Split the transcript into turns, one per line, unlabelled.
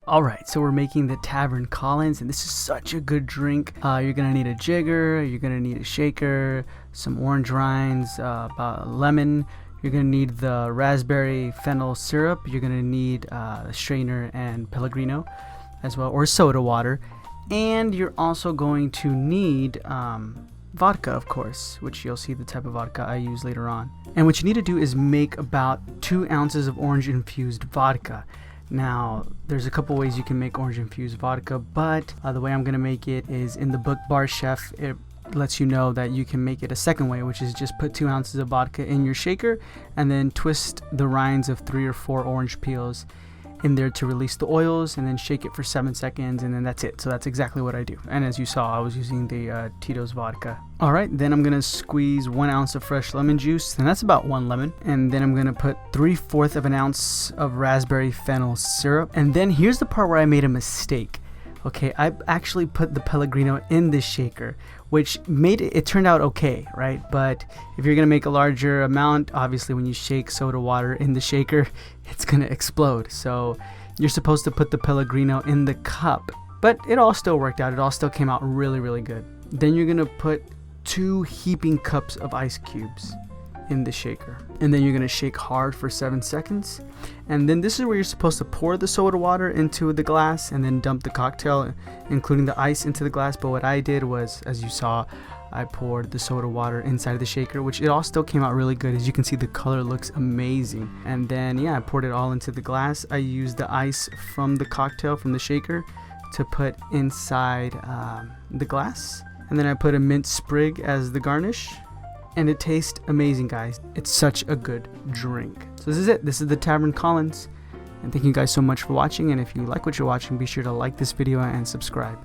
Alright, so we're making the Tavern Collins, and this is such a good drink. You're going to need a jigger, you're going to need a shaker, some orange rinds, about a lemon. You're going to need the raspberry fennel syrup. You're going to need a strainer and Pellegrino as well, or soda water. And you're also going to need vodka, of course, which you'll see the type of vodka I use later on. And what you need to do is make about 2 ounces of orange infused vodka. Now, there's a couple ways you can make orange infused vodka, but the way I'm going to make it is in the book BARCHEF. It lets you know that you can make it a second way, which is just put 2 ounces of vodka in your shaker and then twist the rinds of 3 or 4 orange peels in there to release the oils, and then shake it for 7 seconds, and then that's it. So that's exactly what I do. And as you saw, I was using the Tito's vodka. Alright, then I'm gonna squeeze 1 ounce of fresh lemon juice, and that's about 1 lemon. And then I'm gonna put 3/4 of an ounce of raspberry fennel syrup. And then here's the part where I made a mistake. Okay, I actually put the Pellegrino in this shaker, which made it turned out okay, right? But if you're gonna make a larger amount, obviously when you shake soda water in the shaker, it's gonna explode. So you're supposed to put the Pellegrino in the cup, but it all still worked out. It all still came out really, really good. Then you're gonna put 2 heaping cups of ice cubes in the shaker, and then you're gonna shake hard for 7 seconds. And then this is where you're supposed to pour the soda water into the glass and then dump the cocktail, including the ice, into the glass. But what I did was, as you saw, I poured the soda water inside of the shaker, which it all still came out really good. As you can see, the color looks amazing. And then yeah, I poured it all into the glass. I used the ice from the cocktail from the shaker to put inside the glass, and then I put a mint sprig as the garnish. And it tastes amazing, guys. It's such a good drink. So this is it. This is the Tavern Collins. And thank you guys so much for watching. And if you like what you're watching, be sure to like this video and subscribe.